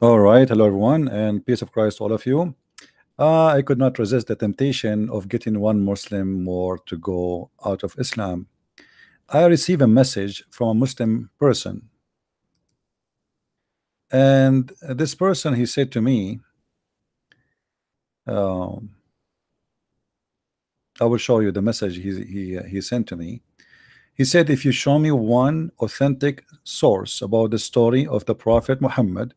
All right, hello everyone, and peace of Christ to all of you. I could not resist the temptation of getting one Muslim more to go out of Islam. I received a message from a Muslim person, and this person he said to me, I will show you the message he sent to me. He said, if you show me one authentic source about the story of the Prophet Muhammad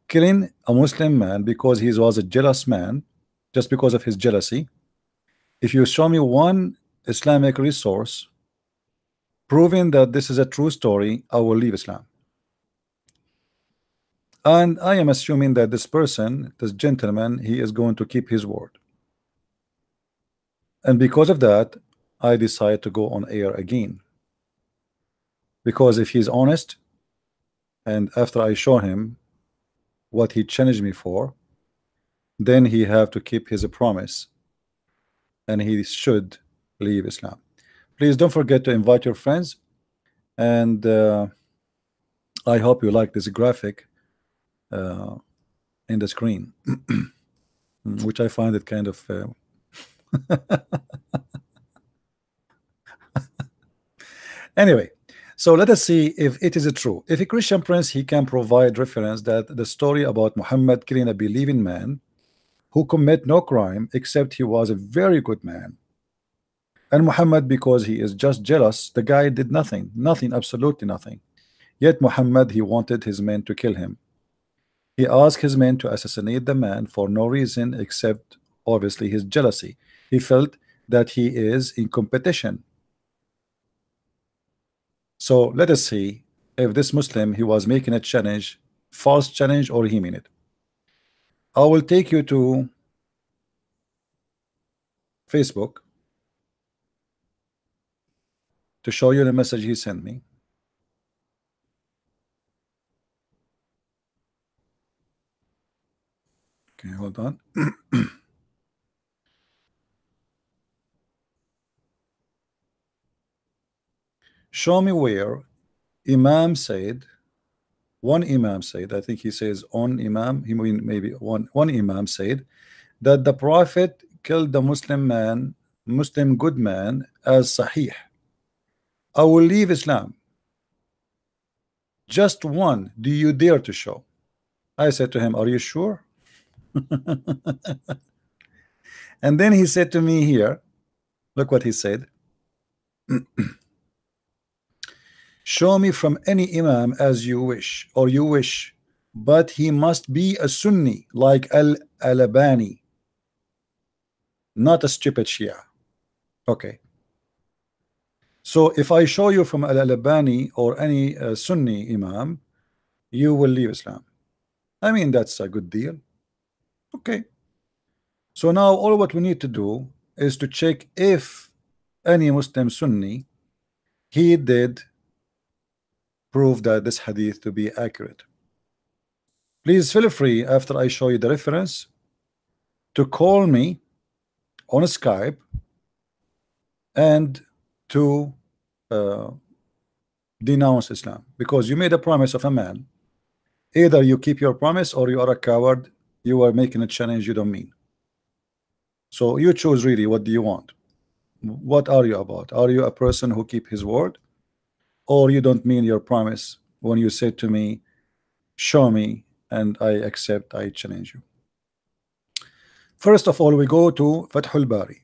killing a Muslim man because he was a jealous man, just because of his jealousy. If you show me one Islamic resource proving that this is a true story, I will leave Islam. And I am assuming that this person, this gentleman, he is going to keep his word. And because of that, I decide to go on air again. Because if he's honest, and after I show him what he challenged me for, then he have to keep his promise, and he should leave Islam. Please don't forget to invite your friends, and I hope you like this graphic in the screen, which I find it kind of anyway. So let us see if it is true. If a Christian prince, he can provide reference that the story about Muhammad killing a believing man who commit no crime except he was a very good man, and Muhammad, because he is just jealous, the guy did nothing, absolutely nothing. Yet Muhammad, he wanted his men to kill him. He asked his men to assassinate the man for no reason except obviously his jealousy. He felt that he is in competition. So let us see if this Muslim, he was making a challenge, false challenge, or he mean it. I will take you to Facebook to show you the message he sent me. Okay, hold on. Show me where Imam said, one Imam said, I think he says on Imam, he mean maybe one Imam said that the Prophet killed the Muslim good man as Sahih. I will leave Islam. Just one, do you dare to show? I said to him, are you sure? And then he said to me here, look what he said. Show me from any Imam as you wish, or you wish, but he must be a Sunni like Al-Albani, not a stupid Shia. Okay. So if I show you from Al-Albani or any Sunni Imam, you will leave Islam. I mean, that's a good deal. Okay. So now all what we need to do is to check if any Muslim Sunni, he did prove that this hadith to be accurate. Please feel free, after I show you the reference, to call me on Skype and to denounce Islam, because you made a promise of a man. Either you keep your promise or you are a coward. You are making a challenge you don't mean. So you choose really, what do you want? What are you about? Are you a person who keep his word, or you don't mean your promise when you say to me, show me, and I accept, I challenge you? First of all, we go to Fathul Bari.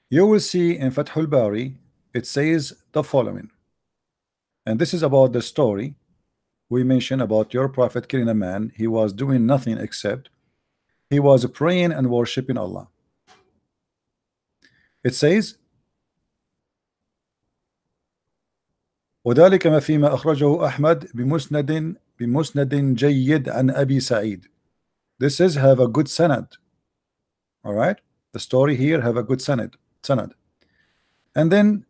You will see in Fathul Bari it says the following, and this is about the story we mentioned about your prophet killing a man. He was doing nothing except he was praying and worshiping Allah. It says, وذلك ما فيما أخرجه أحمد بمسند جيد عن أبي سعيد. This is have a good sanad. All right, the story here have a good sanad. And then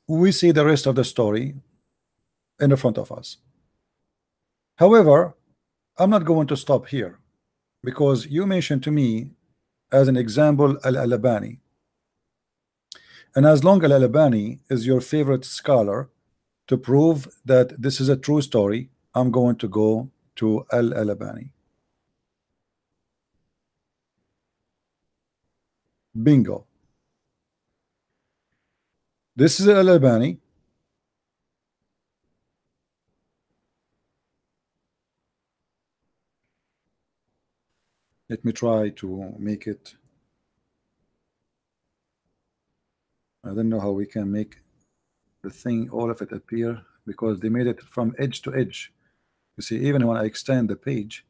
we see the rest of the story in the front of us. However, I'm not going to stop here, because you mentioned to me as an example Al-Albani. And as long as Al-Albani is your favorite scholar to prove that this is a true story, I'm going to go to Al-Albani. Bingo. This is Al-Albani. Let me try to make it. I don't know how we can make the thing, all of it appear, because they made it from edge to edge. You see, even when I extend the page,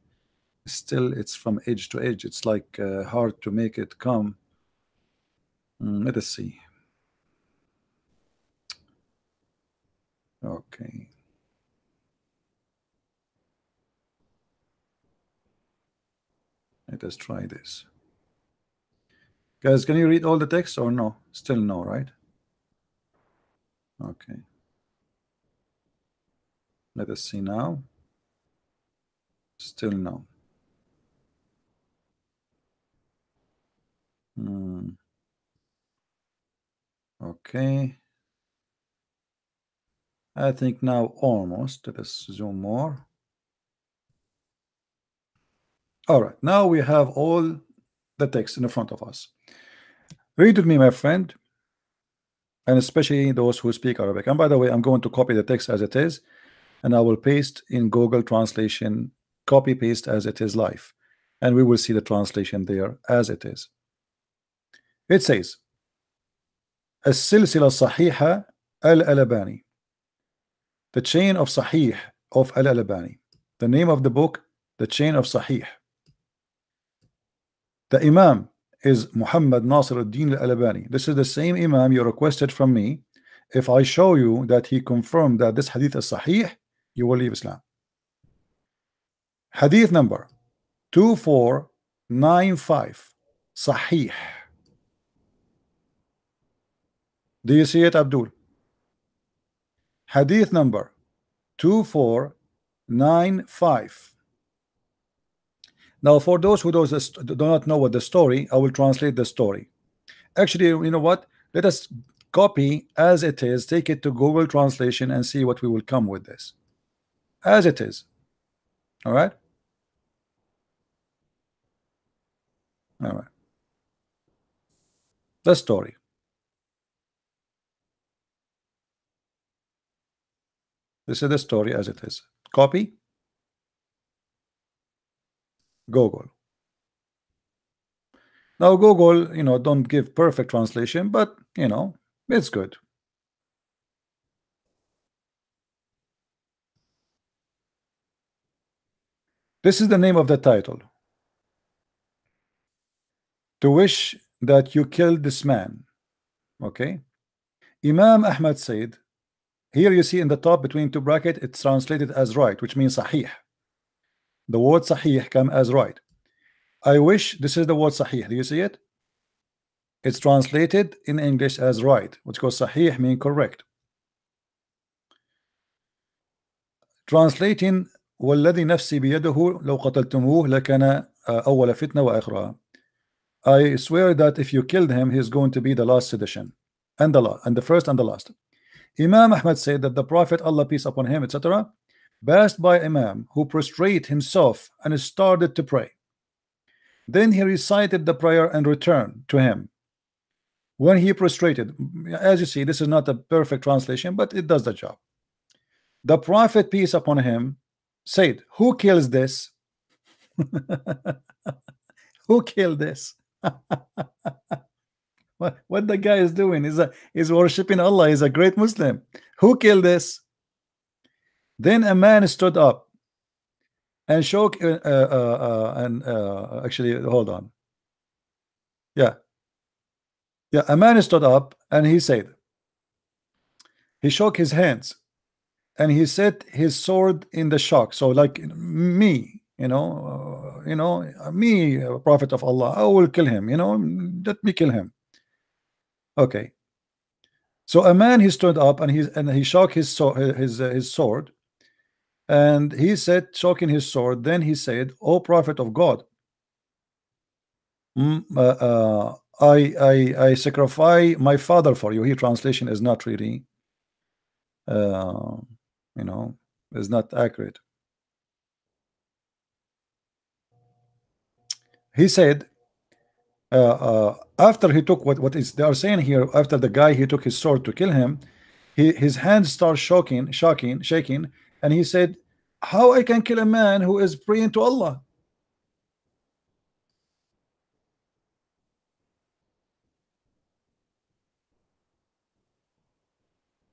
still it's from edge to edge. It's like hard to make it come. Let us see. Okay. Let us try this. Guys, can you read all the text or no? Still no, right? Okay. Let us see now. Still no. Okay. I think now almost. Let us zoom more. All right. Now we have all the text in front of us. Read with me, my friend, and especially those who speak Arabic. And by the way, I'm going to copy the text as it is, and I will paste in Google Translation, copy paste as it is live, and we will see the translation there as it is. It says السلسلة الصحيحة الألباني, the chain of Sahih of Al-Albani. The name of the book, the chain of Sahih. The Imam is Muhammad Nasir al-Din al-Albani. This is the same Imam you requested from me. If I show you that he confirmed that this hadith is Sahih, you will leave Islam. Hadith number 2495, Sahih. Do you see it, Abdul? Hadith number 2495. Now, for those who do not know what the story, I will translate the story. Actually, you know what? Let us copy as it is, take it to Google Translation and see what we will come with this. As it is. All right? All right. The story. This is the story as it is. Copy. Google. Now Google, you know, don't give perfect translation, but you know, it's good. This is the name of the title. To wish that you killed this man. Okay. Imam Ahmad said, here you see in the top between two brackets, it's translated as right, which means Sahih. The word Sahih come as right. I wish, this is the word Sahih. Do you see it? It's translated in English as right, which goes Sahih mean correct. Translating والذي نفسي بيده لو قتلتموه لكان أول فتنة وآخرها. I swear that if you killed him, he's going to be the last sedition, and the first and the last. Imam Ahmad said that the Prophet, Allah peace upon him, etc., passed by Imam who prostrate himself and started to pray. Then he recited the prayer and returned to him. When he prostrated, as you see, this is not a perfect translation, but it does the job. The Prophet, peace upon him, said, who kills this? Who killed this? What the guy is doing is worshiping Allah. He's a great Muslim. Who killed this? Then a man stood up and shook actually hold on. Yeah, a man stood up and he said, he shook his hands and he set his sword in the shock. So like me, me, Prophet of Allah, I will kill him, let me kill him. Okay. So a man, he stood up and he shook his sword, and he said, shoking his sword, then he said, O Prophet of God, I sacrifice my father for you. Here translation is not really you know, is not accurate. He said after he took what is they are saying here, after the guy he took his sword to kill him, his hands start shaking, and he said, how I can kill a man who is praying to Allah?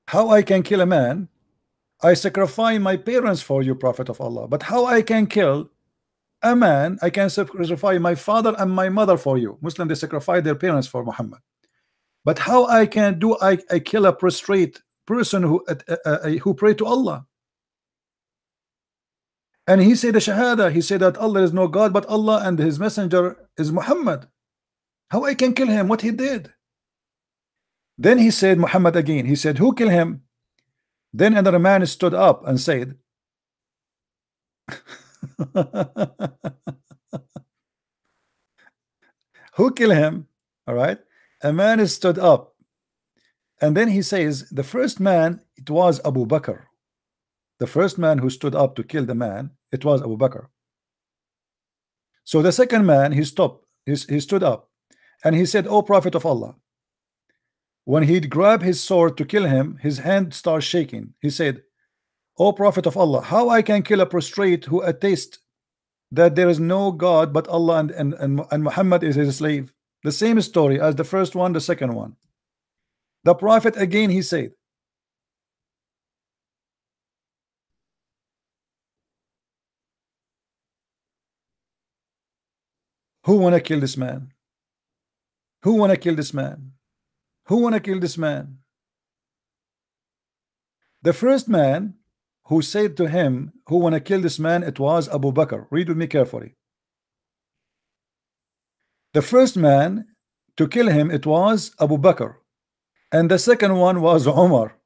How I can kill a man? I sacrifice my parents for you, Prophet of Allah. But how I can kill a man? I can sacrifice my father and my mother for you. Muslim, they sacrifice their parents for Muhammad. But how I can do I kill a prostrate person who pray to Allah? And he said the Shahada. He said that Allah is no God but Allah, and his messenger is Muhammad. How I can kill him? What he did? Then he said Muhammad again. He said, who killed him? Then another man stood up and said, who killed him? All right. A man stood up, and then he says, the first man, it was Abu Bakr. The first man who stood up to kill the man, it was Abu Bakr. So the second man, he stood up, and he said, O Prophet of Allah. When he'd grab his sword to kill him, his hand starts shaking. He said, O Prophet of Allah, how I can kill a prostrate who attests that there is no God but Allah, and Muhammad is his slave? The same story as the first one, the second one. The Prophet again, he said, who wanna kill this man? Who wanna kill this man? Who wanna kill this man? The first man who said to him, who wanna kill this man, it was Abu Bakr. Read with me carefully. The first man to kill him, it was Abu Bakr, and the second one was Umar.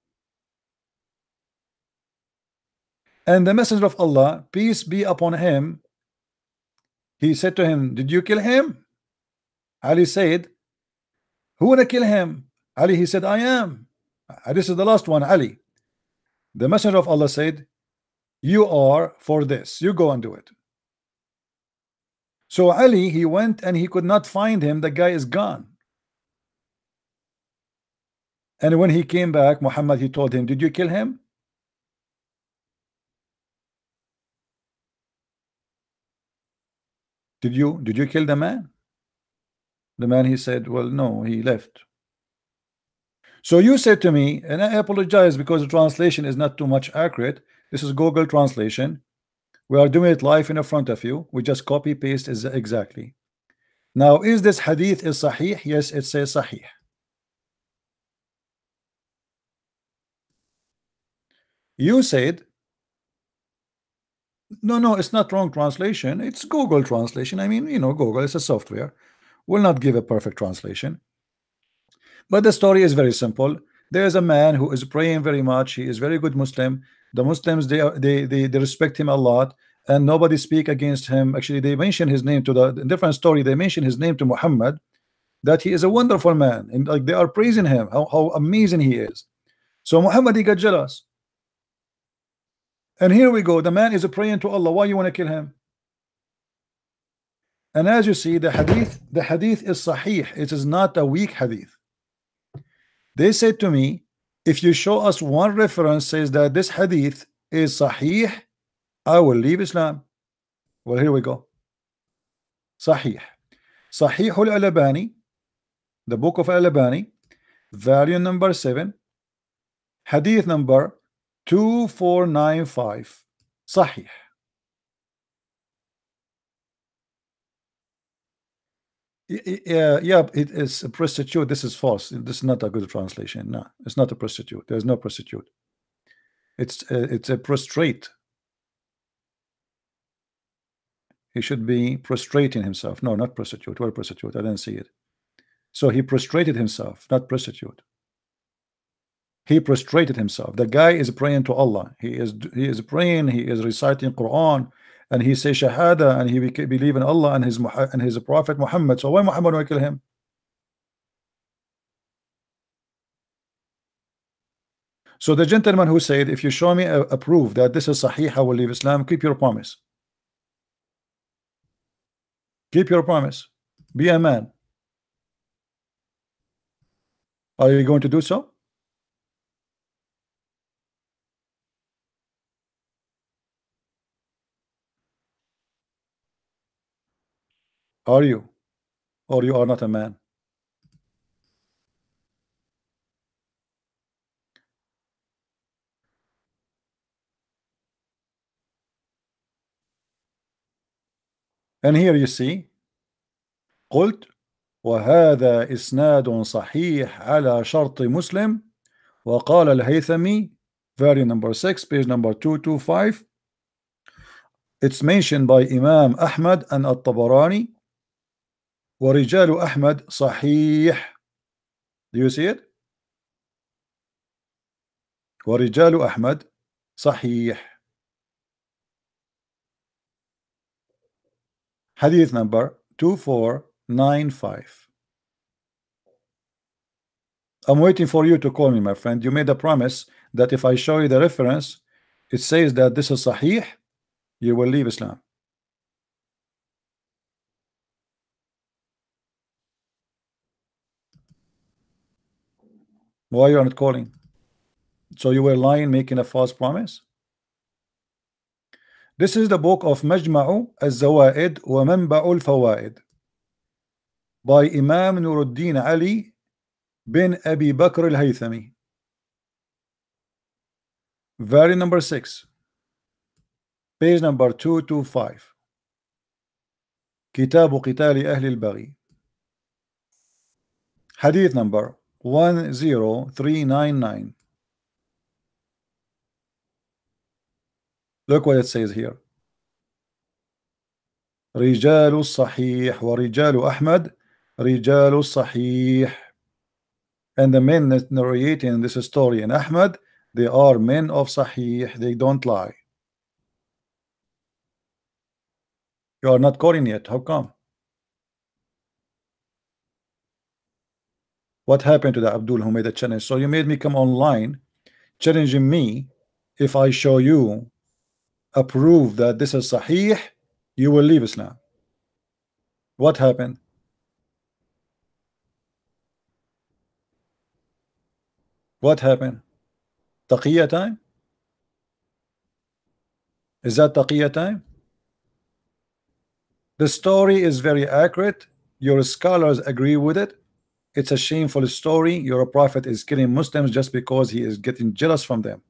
And the Messenger of Allah, peace be upon him, he said to him, did you kill him? Ali said, who wanna kill him? Ali, he said, I am. This is the last one, Ali. The Messenger of Allah said, you are for this, you go and do it. So Ali, he went and he could not find him. The guy is gone. And when he came back, Muhammad, he told him, did you kill him? Did you kill the man? The man, he said, well, no, he left. So you said to me, and I apologize because the translation is not too much accurate. This is Google translation. We are doing it live in front of you. We just copy paste is exactly. Now, is this hadith is sahih? Yes, it says sahih. You said, no, it's not wrong translation. It's Google translation. I mean, you know, Google is a software. Will not give a perfect translation. But the story is very simple. There is a man who is praying very much. He is very good Muslim. The Muslims, they respect him a lot, and nobody speak against him. Actually, they mention his name to the different story. They mention his name to Muhammad, that he is a wonderful man, and like they are praising him, how amazing he is. So Muhammad, he got jealous. And here we go. The man is praying to Allah. Why you want to kill him? And as you see, the hadith is sahih. It is not a weak hadith. They said to me, if you show us one reference says that this hadith is sahih, I will leave Islam. Well, here we go. Sahih. Sahih al-Albani, the book of Al-Albani, volume number 7, hadith number 2495. Sahih. Yeah, it is a prostitute. This is false. This is not a good translation. No, it's not a prostitute. There's no prostitute. It's a prostrate. He should be prostrating himself. No, not prostitute. Where prostitute? I didn't see it. So he prostrated himself, not prostitute. He prostrated himself. The guy is praying to Allah. He is praying. He is reciting Quran, and he says Shahada, and he believe in Allah and his Prophet Muhammad. So why Muhammad will kill him? So the gentleman who said, if you show me a proof that this is Sahih, I will leave Islam, keep your promise. Keep your promise. Be a man. Are you going to do so? Are you? Or you are not a man? And here you see, قلت وهذا إسناد صحيح على شرط مسلم. وقال الهيثمي, very number 6, page number 225. It's mentioned by Imam Ahmad and At-Tabarani. ورجال أحمد صحيح. Do you see it? ورجال أحمد صحيح. Hadith number 2495. I'm waiting for you to call me, my friend. You made a promise that if I show you the reference, it says that this is Sahih, you will leave Islam. Why you are not calling? So you were lying, making a false promise? This is the book of Majma'u al-Zawaid wa Manba'u al-Fawaid by Imam Nuruddin Ali bin Abi Bakr al-Haythami, very number 6, page number 225. كتاب قتال أهل البغي, hadith number 10399. Look what it says here. رجال الصحيح ورجال أحمد رجال الصحيح. And the men narrating this story in Ahmad, they are men of Sahih, they don't lie. You are not calling yet, how come? What happened to the Abdul who made a challenge? So you made me come online challenging me. If I show you a proof that this is Sahih, you will leave Islam. What happened? What happened? Taqiyya time? Is that Taqiyya time? The story is very accurate. Your scholars agree with it. It's a shameful story. Your prophet is killing Muslims just because he is getting jealous from them.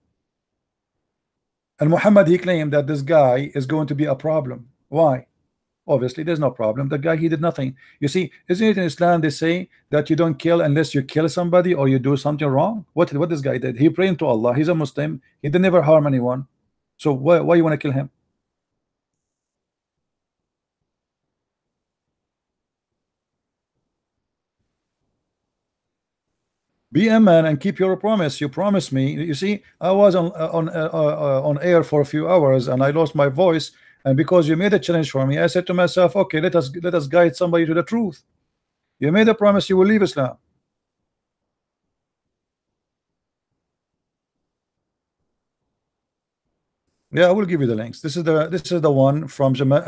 And Muhammad, he claimed that this guy is going to be a problem. Why? Obviously there's no problem. The guy, he did nothing. You see, isn't it in Islam they say that you don't kill unless you kill somebody or you do something wrong? What this guy did? He prayed to Allah. He's a Muslim. He did never harm anyone. So why you want to kill him? Be a man and keep your promise. You promised me. You see, I was on air for a few hours and I lost my voice. And because you made a challenge for me, I said to myself, okay, let us guide somebody to the truth. You made a promise you will leave Islam. Yeah, I will give you the links. This is the one from Majma'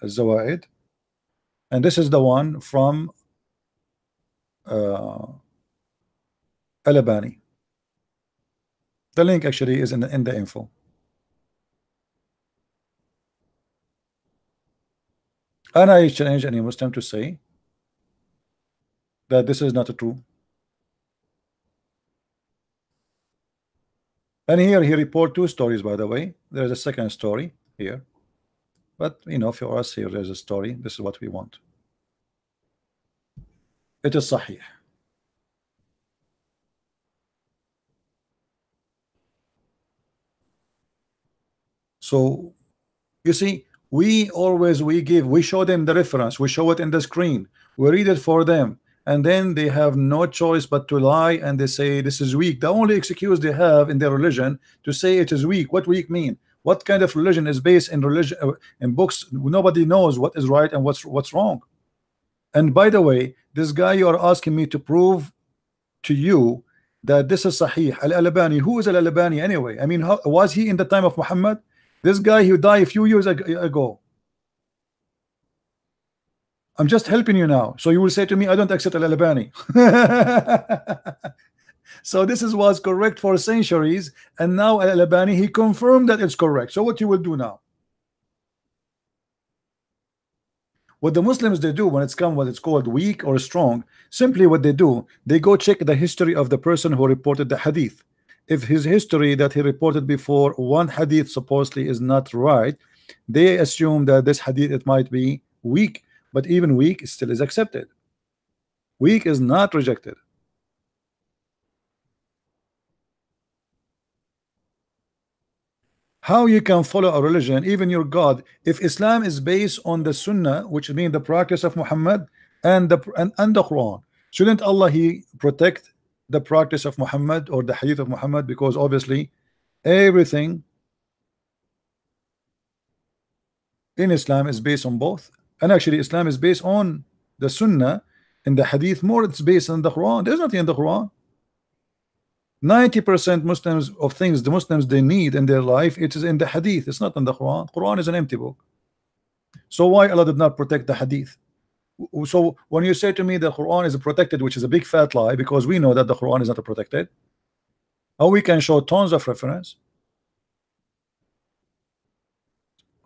al-Zawaid, and this is the one from Al-Albani. The link actually is in the info. And I challenge any Muslim to say that this is not true. And here he report 2 stories, by the way. There's a second story here, but you know, for us here there's a story. This is what we want. It is Sahih. So you see, we show them the reference, we show it in the screen, we read it for them, and then they have no choice but to lie, and they say this is weak. The only excuse they have in their religion to say it is weak. What weak mean? What kind of religion is based in religion in books? Nobody knows what is right and what's wrong. And by the way, this guy you are asking me to prove to you that this is Sahih. Al-Albani, who is Al-Albani anyway? I mean, how, was he in the time of Muhammad? This guy who died a few years ago. I'm just helping you now. So you will say to me, I don't accept Al-Albani. So this was correct for centuries, and now Al-Albani, he confirmed that it's correct. So what you will do now? What the Muslims they do when it's come what it's called weak or strong, simply what they do, they go check the history of the person who reported the hadith. If his history that he reported before one hadith supposedly is not right, they assume that this hadith it might be weak, but even weak still is accepted. Weak is not rejected. How you can follow a religion, even your God, if Islam is based on the Sunnah, which means the practice of Muhammad and the Quran? Shouldn't Allah he protect the practice of Muhammad or the hadith of Muhammad? Because obviously everything in Islam is based on both, and actually Islam is based on the Sunnah. In the hadith more it's based on the Quran. There's nothing in the Quran. 90% Muslims of things the Muslims they need in their life, it is in the hadith. It's not in the Quran. Quran is an empty book. So why Allah did not protect the hadith? So when you say to me the Quran is protected, which is a big fat lie, because we know that the Quran is not protected, or we can show tons of reference.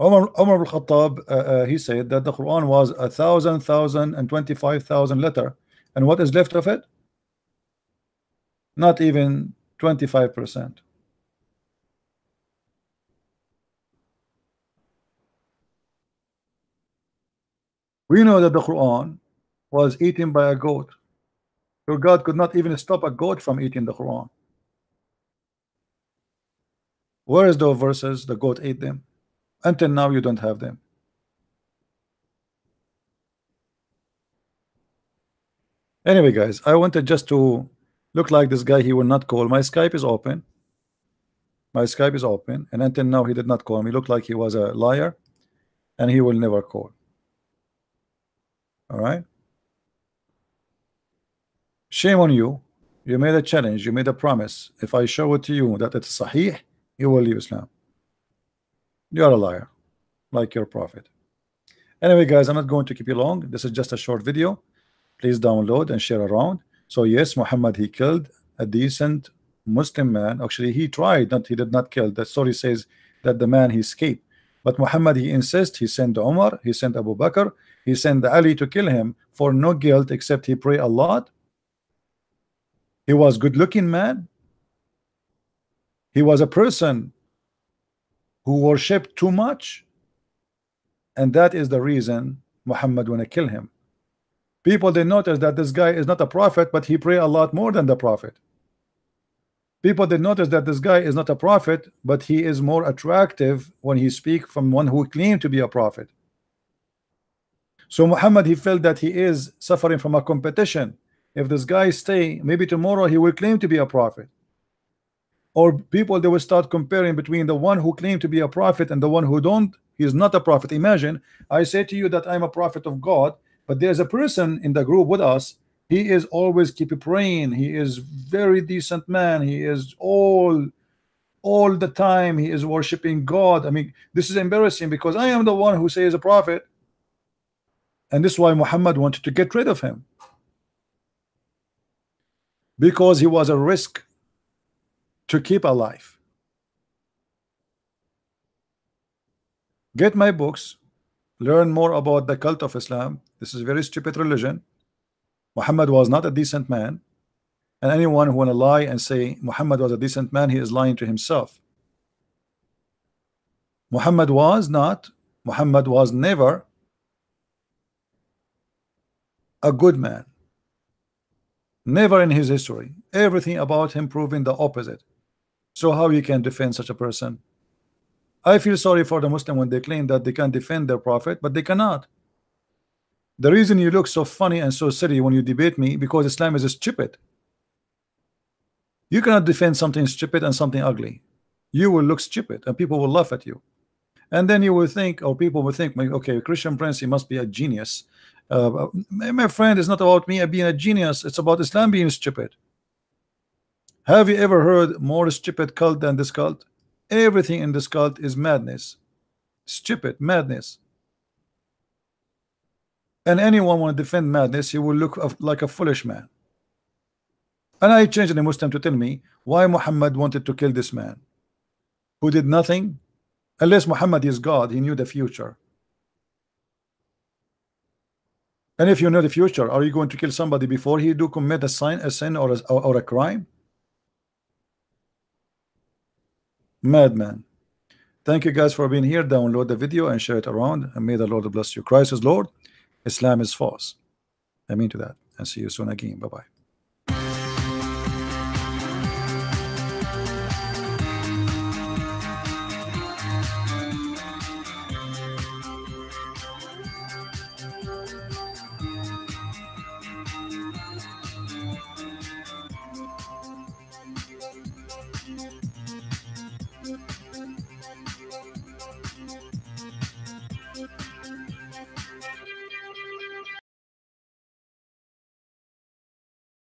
Umar al-Khattab he said that the Quran was 1,000 and 25,000 letter, and what is left of it? Not even 25%. We know that the Quran was eaten by a goat. Your God could not even stop a goat from eating the Quran. Where is those verses? The goat ate them. Until now you don't have them. Anyway guys, I wanted just to look like this guy. He will not call. My Skype is open. My Skype is open, and until now he did not call me. Looked like he was a liar, and he will never call. All right. Shame on you. You made a challenge. You made a promise. If I show it to you that it's Sahih, you will leave Islam. You are a liar, like your prophet. Anyway, guys, I'm not going to keep you long. This is just a short video. Please download and share around. So yes, Muhammad he killed a decent Muslim man. Actually, he tried, he did not kill. The story says that the man he escaped. But Muhammad he insists. He sent Umar, he sent Abu Bakr, he sent Ali to kill him for no guilt except he prayed a lot. He was good-looking man. He was a person who worshipped too much, and that is the reason Muhammad wanna kill him. People they notice that this guy is not a prophet, but he pray a lot more than the prophet. People they notice that this guy is not a prophet, but he is more attractive when he speak from one who claimed to be a prophet. So Muhammad he felt that he is suffering from a competition. If this guy stay, maybe tomorrow he will claim to be a prophet. Or people they will start comparing between the one who claimed to be a prophet and the one who don't. He is not a prophet. Imagine I say to you that I'm a prophet of God, but there's a person in the group with us. He is always keep praying. He is very decent man. He is all the time he is worshiping God. I mean, this is embarrassing because I am the one who says a prophet, and this is why Muhammad wanted to get rid of him, because he was a risk to keep alive. Get my books, learn more about the cult of Islam. This is a very stupid religion. Muhammad was not a decent man, and anyone who want to lie and say Muhammad was a decent man, he is lying to himself. Muhammad was never a good man. Never in his history. Everything about him proving the opposite. So how you can defend such a person? I feel sorry for the Muslim when they claim that they can defend their prophet, but they cannot. The reason you look so funny and so silly when you debate me, because Islam is stupid. You cannot defend something stupid and something ugly. You will look stupid and people will laugh at you. And then you will think, or people will think, okay, Christian Prince, he must be a genius. My friend, it's not about me being a genius. It's about Islam being stupid. Have you ever heard more stupid cult than this cult? Everything in this cult is madness, stupid madness. And anyone want to defend madness, he will look like a foolish man. And I changed a Muslim to tell me why Muhammad wanted to kill this man who did nothing. Unless Muhammad is God, he knew the future. And if you know the future, are you going to kill somebody before he do commit a sin or a crime? Madman. Thank you guys for being here. Download the video and share it around, and may the Lord bless you. Christ is Lord, Islam is false. I mean to that, and see you soon again. Bye bye.